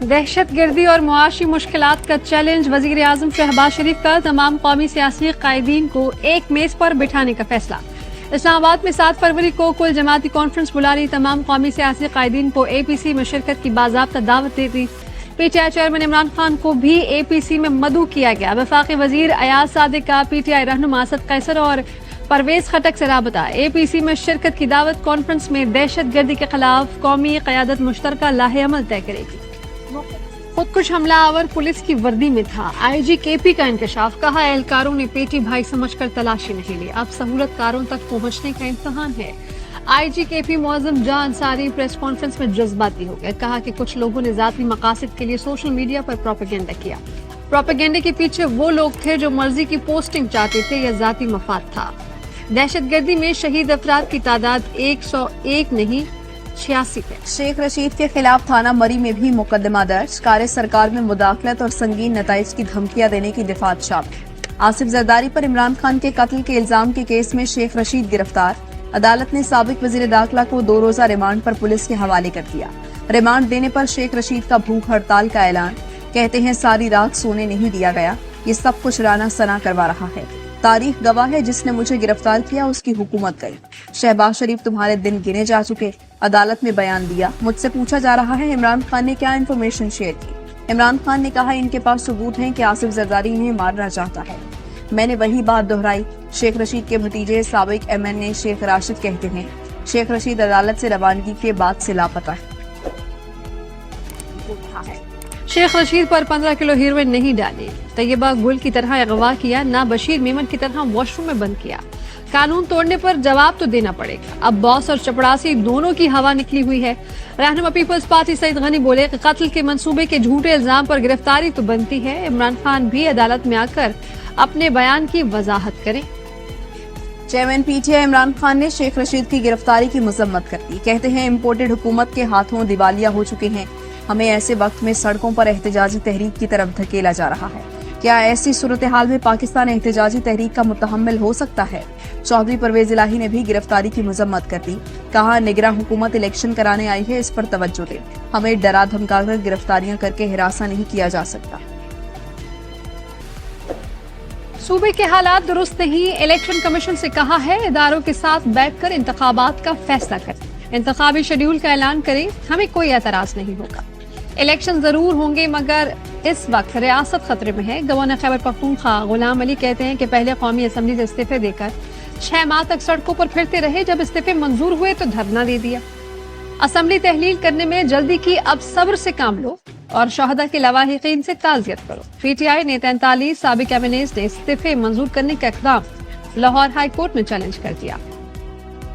दहशत गर्दी और मुआशी मुश्किलात का चैलेंज। वजीर आजम शहबाज शरीफ का तमाम कौमी सियासी कायदीन को एक मेज पर बिठाने का फैसला। इस्लामाबाद में 7 फरवरी को कुल जमाती कॉन्फ्रेंस बुला रही तमाम कौमी सियासी कायदीन को APC में शिरकत की बाज़ाब्ता दावत दे दी। PTI चेयरमैन इमरान खान को भी APC में मदऊ किया गया। वफाकी वजीर अयाज सादिक का PTI रहनुमा असद कैसर और परवेज खटक से राबता। APC में शिरकत की दावत। कॉन्फ्रेंस में दहशत गर्दी के खिलाफ कौमी क़यादत मुश्तरका लाहे अमल तय करेगी। खुदकुश हमलावर पुलिस की वर्दी में था। IG KP का इंकशाफ। कहा एहलकारों ने पेटी भाई समझकर तलाशी नहीं ली, अब सहूलतकारों तक पहुंचने का इम्तहान है। IG KP मुअज़्ज़म जां अंसारी प्रेस कॉन्फ्रेंस में जज्बाती हो गए। कहा कि कुछ लोगों ने ज़ाती मकासद के लिए सोशल मीडिया पर प्रोपेगेंडा किया। प्रोपेगेंडे के पीछे वो लोग थे जो मर्जी की पोस्टिंग चाहते थे या ज़ाती मफाद था। दहशतगर्दी में शहीद अफराद की तादाद 101 नहीं 86 है। शेख रशीद के खिलाफ थाना मरी में भी मुकदमा दर्ज। कार्य सरकार में मुदाखलत और संगीन नताइज की धमकियां देने की दिफात शामिल। आसिफ जरदारी पर इमरान खान के कत्ल के इल्जाम के केस में शेख रशीद गिरफ्तार। अदालत ने साबिक वजीर दाखिला को 2 रोजा रिमांड पर पुलिस के हवाले कर दिया। रिमांड देने पर शेख रशीद का भूख हड़ताल का ऐलान। कहते हैं सारी रात सोने नहीं दिया गया, ये सब कुछ राना सना करवा रहा है। तारीख गवाह है, जिसने मुझे गिरफ्तार किया उसकी हुकूमत गई। शहबाज शरीफ तुम्हारे दिन गिने जा चुके। अदालत में बयान दिया। मुझसे पूछा जा रहा है इमरान खान ने क्या इन्फॉर्मेशन शेयर की। इमरान खान ने कहा इनके पास सबूत हैं कि आसिफ जरदारी इन्हें मारना चाहता है। मैंने वही बात दोहराई। शेख रशीद के भतीजे साबिक MNA शेख राशिद कहते हैं शेख रशीद अदालत से रवानगी के बाद से लापता है। शेख रशीद पर 15 किलो हीरोइन नहीं डाली, तैयबा गुल की तरह अगवा किया, ना बशीर मेमन की तरह वॉशरूम में बंद किया। कानून तोड़ने पर जवाब तो देना पड़ेगा। अब बॉस और चपड़ासी दोनों की हवा निकली हुई है। रहनुमा पीपल्स पार्टी सईद गनी बोले कि कत्ल के मंसूबे के झूठे इल्जाम पर गिरफ्तारी तो बनती है। इमरान खान भी अदालत में आकर अपने बयान की वजाहत करें। चेयरमैन PTI इमरान खान ने शेख रशीद की गिरफ्तारी की मजम्मत कर दी। कहते हैं इम्पोर्टेड हुकूमत के हाथों दिवालिया हो चुके हैं। हमें ऐसे वक्त में सड़कों पर एहतजाजी तहरीक की तरफ धकेला जा रहा है। क्या ऐसी सूरत हाल में पाकिस्तान एहतजाजी तहरीक का मुतहम्मिल हो सकता है। चौधरी परवेज इलाही ने भी गिरफ्तारी की मजम्मत कर दी। कहा निगरान हुकूमत इलेक्शन कराने आई है, इस पर तवज्जो दे। हमें डरा धमकाकर गिरफ्तारियां करके हिरासा नहीं किया जा सकता। सूबे के हालात दुरुस्त नहीं। इलेक्शन कमीशन से कहा है इदारों के साथ बैठकर इंतखाबात का फैसला करें। इंतखाबी शेड्यूल का ऐलान करें, हमें कोई एतराज नहीं होगा। इलेक्शन जरूर होंगे मगर इस वक्त रियासत खतरे में है। गवर्नर खैबर पख्तूनख्वा गुलाम अली कहते हैं कि पहले कौमी असम्बली से इस्तीफे देकर 6 माह तक सड़कों पर फिरते रहे। जब इस्तीफे मंजूर हुए तो धरना दे दिया। असम्बली तहलील करने में जल्दी की, अब सब्र से काम लो और शहदा के लवाहिकीन से ताज़ियत करो। PTI ने 43 साबिक MNAs ने इस्तीफे मंजूर करने का इक़दाम लाहौर हाई कोर्ट में चैलेंज कर दिया।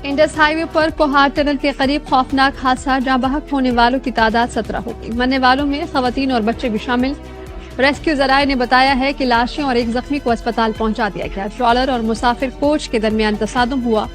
इंडस हाईवे पर कोहार टनल के करीब खौफनाक हादसा। जहाँ बहक होने वालों की तादाद 17 होगी। मरने वालों में खवातीन और बच्चे भी शामिल। रेस्क्यू जराये ने बताया है कि लाशें और एक जख्मी को अस्पताल पहुंचा दिया गया। ट्रॉलर और मुसाफिर कोच के दरमियान तसादुम हुआ।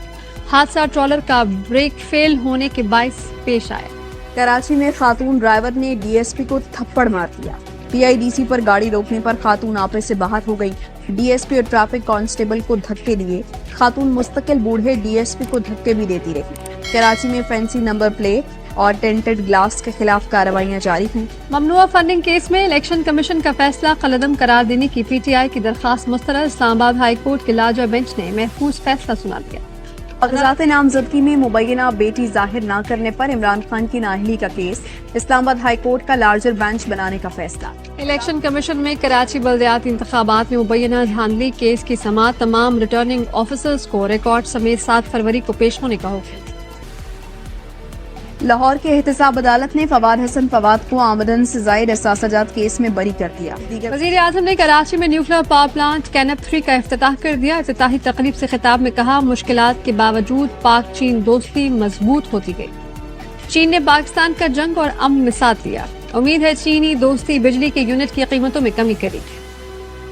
हादसा ट्रॉलर का ब्रेक फेल होने के बायस पेश आया। कराची में खातून ड्राइवर ने DSP को थप्पड़ मार दिया। PIDC पर गाड़ी रोकने पर खातून आपे से बाहर हो गई। DSP और ट्रैफिक कांस्टेबल को धक्के दिए। खातून मुस्तकिल बूढ़े DSP को धक्के भी देती रही। कराची में फैंसी नंबर प्लेट और टेंटेड ग्लास के खिलाफ कार्रवाइयां जारी हैं। ममनुआ फंडिंग केस में इलेक्शन कमीशन का फैसला कलअदम करार देने की PTI की दरखास्त मुस्तरद। इस्लामाबाद हाई कोर्ट के लाजा बेंच ने महफूज फैसला सुना दिया। कागजात नामजदगी में मुबैना बेटी जाहिर न करने पर इमरान खान की नाअहली का केस। इस्लामाबाद हाई कोर्ट का लार्जर बेंच बनाने का फैसला। इलेक्शन कमीशन में कराची बल्दियाती इंतखाबात में मुबैना धांधली केस की समाअत तमाम रिटर्निंग ऑफिसर्स को रिकॉर्ड समेत 7 फरवरी को पेश होने का हुक्म। लाहौर के एहतसाब अदालत ने फवाद हसन फवाद को आमदन से जायद असासाजात केस में बरी कर दिया। वजीर आजम ने कराची में न्यूक्लियर पावर प्लांट कैनप 3 का इफ्तिताह कर दिया। इफ्तिताही तकरीब से खिताब में कहा मुश्किलात के बावजूद पाक चीन दोस्ती मजबूत होती गई। चीन ने पाकिस्तान का जंग और अमन में साथ दिया। उम्मीद है चीनी दोस्ती बिजली के यूनिट की कीमतों में कमी करेगी।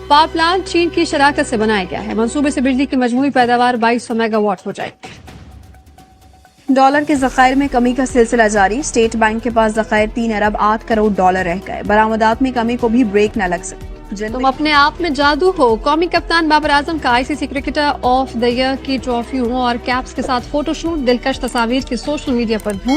पावर प्लांट चीन की शराकत से बनाया गया है। मंसूबे से बिजली की मजमूई पैदावार 2200 मेगावाट हो जाएगी। डॉलर के ज़खायर में कमी का सिलसिला जारी। स्टेट बैंक के पास ज़खायर 3 अरब 8 करोड़ डॉलर रह गए। बरामदात में कमी को भी ब्रेक न लग सके। तुम अपने आप में जादू हो। कौमी कप्तान बाबर आजम का ICC cricketer of the year की ट्रॉफियों और कैप्स के साथ फोटोशूट। दिलकश तस्वीर की सोशल मीडिया पर धूम।